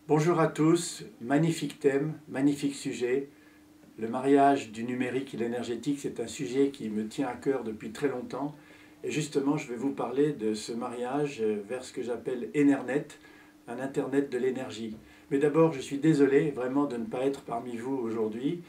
Bonjour à tous, magnifique thème, magnifique sujet. Le mariage du numérique et l'énergétique, c'est un sujet qui me tient à cœur depuis très longtemps. Et justement, je vais vous parler de ce mariage vers ce que j'appelle Enernet, un Internet de l'énergie. Mais d'abord, je suis désolé vraiment de ne pas être parmi vous aujourd'hui.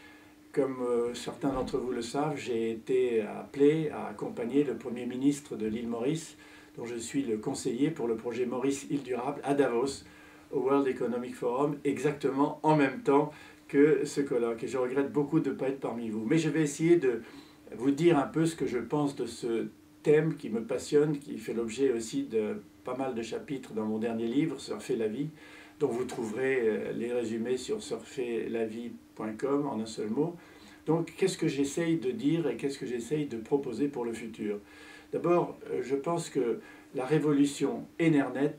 Comme certains d'entre vous le savent, j'ai été appelé à accompagner le Premier ministre de l'île Maurice, dont je suis le conseiller pour le projet Maurice Île Durable à Davos, au World Economic Forum, exactement en même temps que ce colloque. Et je regrette beaucoup de ne pas être parmi vous. Mais je vais essayer de vous dire un peu ce que je pense de ce thème qui me passionne, qui fait l'objet aussi de pas mal de chapitres dans mon dernier livre, Surfer la vie, dont vous trouverez les résumés sur surferlavie.com en un seul mot. Donc, qu'est-ce que j'essaye de dire et qu'est-ce que j'essaye de proposer pour le futur? D'abord, je pense que la révolution Enernet,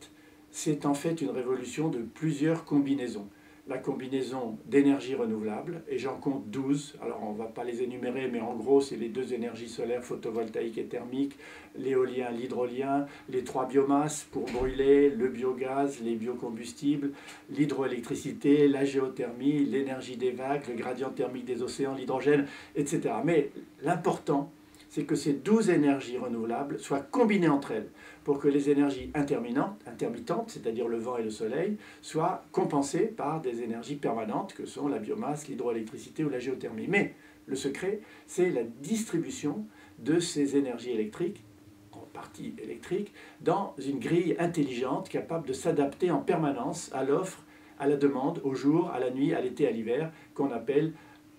c'est en fait une révolution de plusieurs combinaisons. La combinaison d'énergie renouvelable, et j'en compte 12, alors on ne va pas les énumérer, mais en gros c'est les deux énergies solaires, photovoltaïque et thermique, l'éolien, l'hydrolien, les trois biomasses pour brûler, le biogaz, les biocombustibles, l'hydroélectricité, la géothermie, l'énergie des vagues, le gradient thermique des océans, l'hydrogène, etc. Mais l'important, c'est que ces 12 énergies renouvelables soient combinées entre elles pour que les énergies intermittentes, c'est-à-dire le vent et le soleil, soient compensées par des énergies permanentes que sont la biomasse, l'hydroélectricité ou la géothermie. Mais le secret, c'est la distribution de ces énergies électriques, en partie électriques, dans une grille intelligente capable de s'adapter en permanence à l'offre, à la demande, au jour, à la nuit, à l'été, à l'hiver, qu'on appelle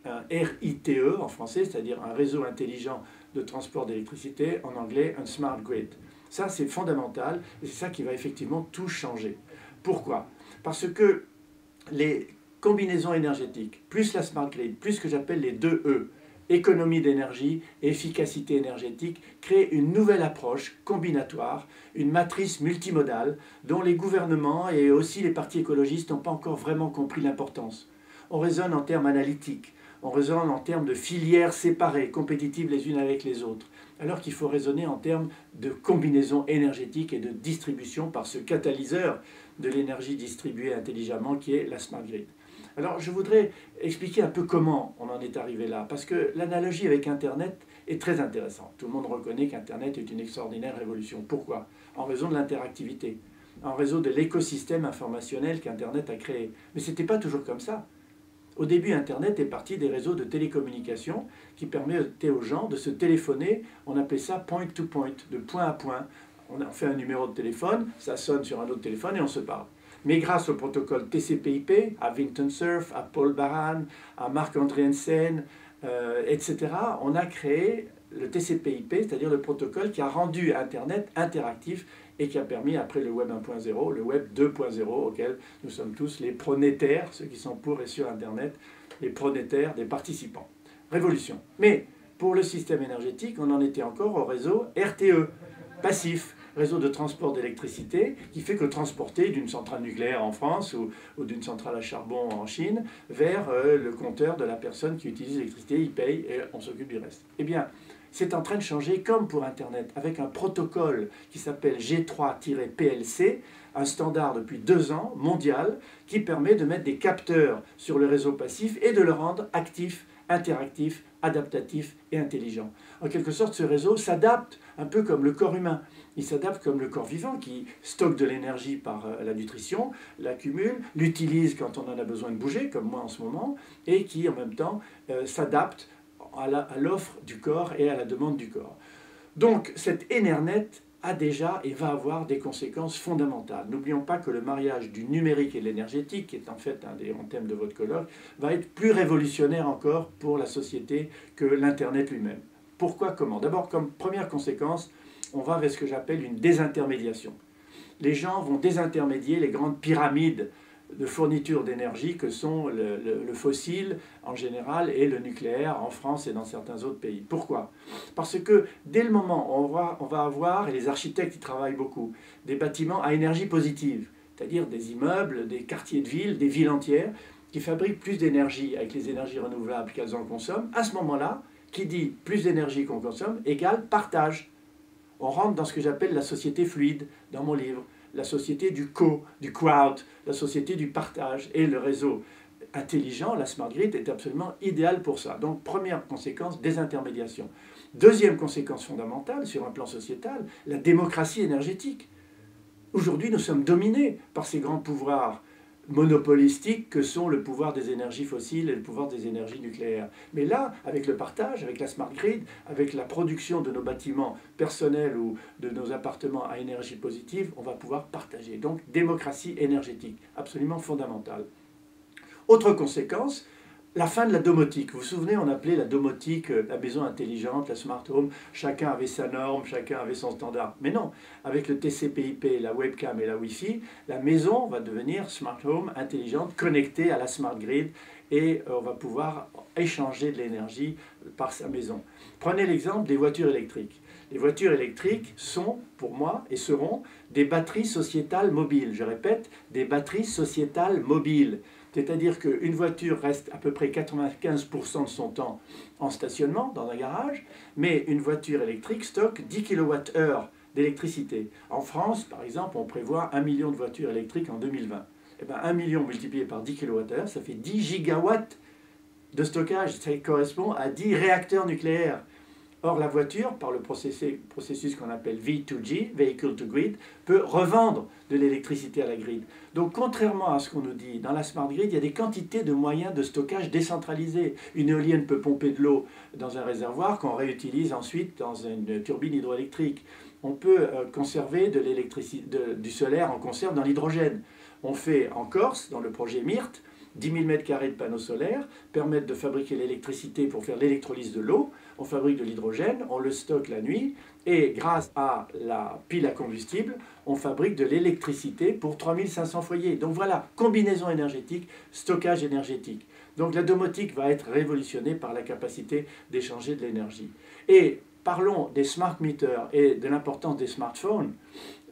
un RITE en français, c'est-à-dire un réseau intelligent de transport d'électricité, en anglais un smart grid. Ça, c'est fondamental et c'est ça qui va effectivement tout changer. Pourquoi? Parce que les combinaisons énergétiques, plus la smart grid, plus ce que j'appelle les 2 E, économie d'énergie et efficacité énergétique, créent une nouvelle approche combinatoire, une matrice multimodale dont les gouvernements et aussi les partis écologistes n'ont pas encore vraiment compris l'importance. On raisonne en termes analytiques, on raisonne en termes de filières séparées, compétitives les unes avec les autres, alors qu'il faut raisonner en termes de combinaison énergétique et de distribution par ce catalyseur de l'énergie distribuée intelligemment qui est la smart grid. Alors je voudrais expliquer un peu comment on en est arrivé là, parce que l'analogie avec Internet est très intéressante. Tout le monde reconnaît qu'Internet est une extraordinaire révolution. Pourquoi? En raison de l'interactivité, en raison de l'écosystème informationnel qu'Internet a créé. Mais ce n'était pas toujours comme ça. Au début, Internet est parti des réseaux de télécommunications qui permettaient aux gens de se téléphoner. On appelait ça point to point, de point à point. On a fait un numéro de téléphone, ça sonne sur un autre téléphone et on se parle. Mais grâce au protocole TCP/IP, à Vinton Cerf, à Paul Baran, à Marc-André Hansen, etc., on a créé le TCP/IP, c'est-à-dire le protocole qui a rendu Internet interactif et qui a permis, après le Web 1.0, le Web 2.0, auquel nous sommes tous les pronétaires, ceux qui sont pour et sur Internet, les pronétaires des participants. Révolution. Mais pour le système énergétique, on en était encore au réseau RTE, passif, réseau de transport d'électricité, qui fait que transporter d'une centrale nucléaire en France ou d'une centrale à charbon en Chine vers le compteur de la personne qui utilise l'électricité, il paye et on s'occupe du reste. Eh bien, c'est en train de changer comme pour Internet, avec un protocole qui s'appelle G3-PLC, un standard depuis 2 ans, mondial, qui permet de mettre des capteurs sur le réseau passif et de le rendre actif, interactif, adaptatif et intelligent. En quelque sorte, ce réseau s'adapte un peu comme le corps humain. Il s'adapte comme le corps vivant qui stocke de l'énergie par la nutrition, l'accumule, l'utilise quand on en a besoin de bouger, comme moi en ce moment, et qui en même temps s'adapte à l'offre du corps et à la demande du corps. Donc cette Enernet a déjà et va avoir des conséquences fondamentales. N'oublions pas que le mariage du numérique et de l'énergétique, qui est en fait un des grands thèmes de votre colloque, va être plus révolutionnaire encore pour la société que l'Internet lui-même. Pourquoi, comment? D'abord, comme première conséquence, on va vers ce que j'appelle une désintermédiation. Les gens vont désintermédier les grandes pyramides de fourniture d'énergie que sont le fossile en général et le nucléaire en France et dans certains autres pays. Pourquoi? Parce que dès le moment où on va avoir, et les architectes y travaillent beaucoup, des bâtiments à énergie positive, c'est-à-dire des immeubles, des quartiers de ville, des villes entières, qui fabriquent plus d'énergie avec les énergies renouvelables qu'elles en consomment, à ce moment-là, qui dit plus d'énergie qu'on consomme égale partage. On rentre dans ce que j'appelle la société fluide dans mon livre. la société du crowd, la société du partage. Et le réseau intelligent, la smart grid, est absolument idéal pour ça. Donc, première conséquence, désintermédiation. Deuxième conséquence fondamentale sur un plan sociétal, la démocratie énergétique. Aujourd'hui, nous sommes dominés par ces grands pouvoirs monopolistiques que sont le pouvoir des énergies fossiles et le pouvoir des énergies nucléaires. Mais là, avec le partage, avec la smart grid, avec la production de nos bâtiments personnels ou de nos appartements à énergie positive, on va pouvoir partager. Donc, démocratie énergétique, absolument fondamentale. Autre conséquence, la fin de la domotique. Vous vous souvenez, on appelait la domotique la maison intelligente, la smart home. Chacun avait sa norme, chacun avait son standard. Mais non, avec le TCP/IP, la webcam et la Wi-Fi, la maison va devenir smart home intelligente, connectée à la smart grid, et on va pouvoir échanger de l'énergie par sa maison. Prenez l'exemple des voitures électriques. Les voitures électriques sont, pour moi, et seront des batteries sociétales mobiles. Je répète, des batteries sociétales mobiles. C'est-à-dire qu'une voiture reste à peu près 95% de son temps en stationnement, dans un garage, mais une voiture électrique stocke 10 kWh d'électricité. En France, par exemple, on prévoit 1 million de voitures électriques en 2020. Eh bien, 1 million multiplié par 10 kWh, ça fait 10 gigawatts de stockage. Ça correspond à 10 réacteurs nucléaires. Or, la voiture, par le processus qu'on appelle V2G, Vehicle to Grid, peut revendre de l'électricité à la grid. Donc, contrairement à ce qu'on nous dit, dans la smart grid, il y a des quantités de moyens de stockage décentralisés. Une éolienne peut pomper de l'eau dans un réservoir qu'on réutilise ensuite dans une turbine hydroélectrique. On peut conserver de du solaire en conserve dans l'hydrogène. On fait en Corse, dans le projet MIRT, 10 000 m² de panneaux solaires permettent de fabriquer l'électricité pour faire l'électrolyse de l'eau. On fabrique de l'hydrogène, on le stocke la nuit, et grâce à la pile à combustible, on fabrique de l'électricité pour 3500 foyers. Donc voilà, combinaison énergétique, stockage énergétique. Donc la domotique va être révolutionnée par la capacité d'échanger de l'énergie. Et parlons des smart meters et de l'importance des smartphones.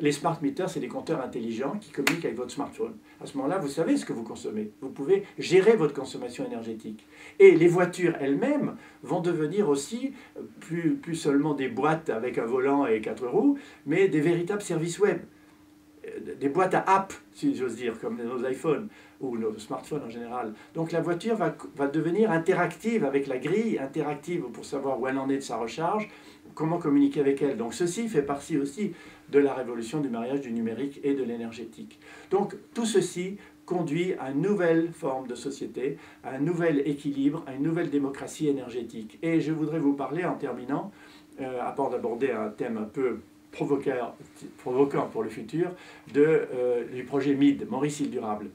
Les smart meters, c'est des compteurs intelligents qui communiquent avec votre smartphone. À ce moment-là, vous savez ce que vous consommez. Vous pouvez gérer votre consommation énergétique. Et les voitures elles-mêmes vont devenir aussi plus seulement des boîtes avec un volant et 4 roues, mais des véritables services web. Des boîtes à apps, si j'ose dire, comme nos iPhones ou nos smartphones en général. Donc la voiture va devenir interactive avec la grille, interactive pour savoir où elle en est de sa recharge, comment communiquer avec elle. Donc ceci fait partie aussi de la révolution du mariage du numérique et de l'énergétique. Donc tout ceci conduit à une nouvelle forme de société, à un nouvel équilibre, à une nouvelle démocratie énergétique. Et je voudrais vous parler, en terminant, avant d'aborder un thème un peu provoquant pour le futur, du projet MID, Maurice Île Durable.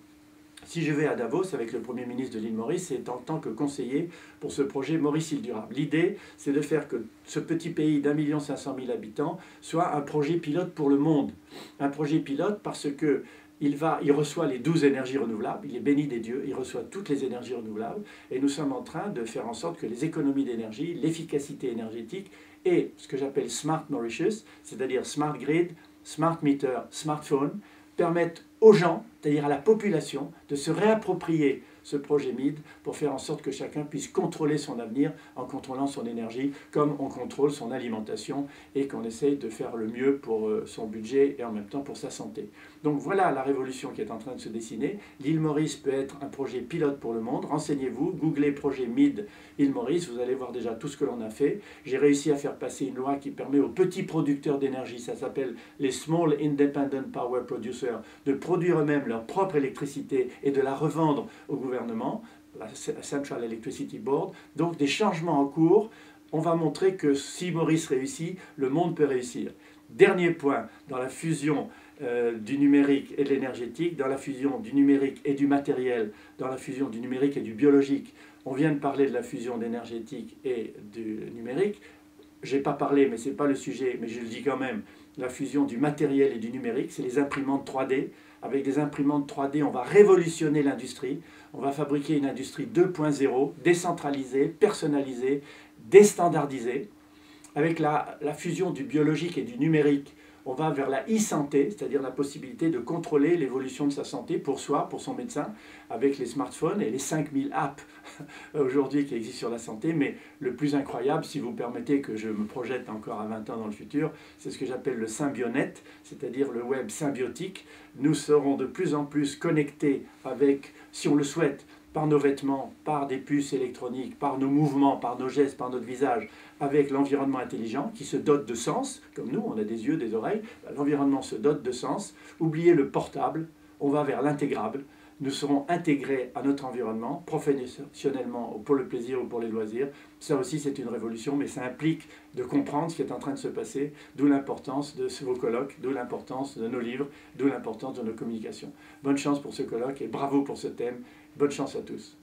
Si je vais à Davos avec le Premier ministre de l'île Maurice, c'est en tant que conseiller pour ce projet Maurice Île Durable. L'idée, c'est de faire que ce petit pays d'1,5 million d'habitants soit un projet pilote pour le monde. Un projet pilote parce que il reçoit les 12 énergies renouvelables, il est béni des dieux, il reçoit toutes les énergies renouvelables, et nous sommes en train de faire en sorte que les économies d'énergie, l'efficacité énergétique et ce que j'appelle Smart Mauritius, c'est-à-dire Smart Grid, Smart Meter, Smartphone, permettent aux gens, c'est-à-dire à la population, de se réapproprier ce projet MID pour faire en sorte que chacun puisse contrôler son avenir en contrôlant son énergie comme on contrôle son alimentation et qu'on essaye de faire le mieux pour son budget et en même temps pour sa santé. Donc voilà la révolution qui est en train de se dessiner. L'île Maurice peut être un projet pilote pour le monde. Renseignez-vous, googlez projet MID île Maurice, vous allez voir déjà tout ce que l'on a fait. J'ai réussi à faire passer une loi qui permet aux petits producteurs d'énergie, ça s'appelle les Small Independent Power Producers, de produire eux-mêmes leur propre électricité et de la revendre au gouvernement, la Central Electricity Board. Donc des changements en cours. On va montrer que si Maurice réussit, le monde peut réussir. Dernier point, dans la fusion du numérique et de l'énergétique, dans la fusion du numérique et du matériel, dans la fusion du numérique et du biologique. On vient de parler de la fusion d'énergétique et du numérique. Je n'ai pas parlé, mais ce n'est pas le sujet, mais je le dis quand même, la fusion du matériel et du numérique, c'est les imprimantes 3D. Avec des imprimantes 3D, on va révolutionner l'industrie. On va fabriquer une industrie 2.0, décentralisée, personnalisée, déstandardisée. Avec la fusion du biologique et du numérique, On va vers la e-santé, c'est-à-dire la possibilité de contrôler l'évolution de sa santé pour soi, pour son médecin, avec les smartphones et les 5000 apps aujourd'hui qui existent sur la santé. Mais le plus incroyable, si vous permettez que je me projette encore à 20 ans dans le futur, c'est ce que j'appelle le symbionet, c'est-à-dire le web symbiotique. Nous serons de plus en plus connectés avec, si on le souhaite, par nos vêtements, par des puces électroniques, par nos mouvements, par nos gestes, par notre visage, avec l'environnement intelligent qui se dote de sens, comme nous, on a des yeux, des oreilles, l'environnement se dote de sens. Oubliez le portable, on va vers l'intégrable. Nous serons intégrés à notre environnement, professionnellement, ou pour le plaisir ou pour les loisirs. Ça aussi, c'est une révolution, mais ça implique de comprendre ce qui est en train de se passer, d'où l'importance de vos colloques, d'où l'importance de nos livres, d'où l'importance de nos communications. Bonne chance pour ce colloque et bravo pour ce thème. Bonne chance à tous.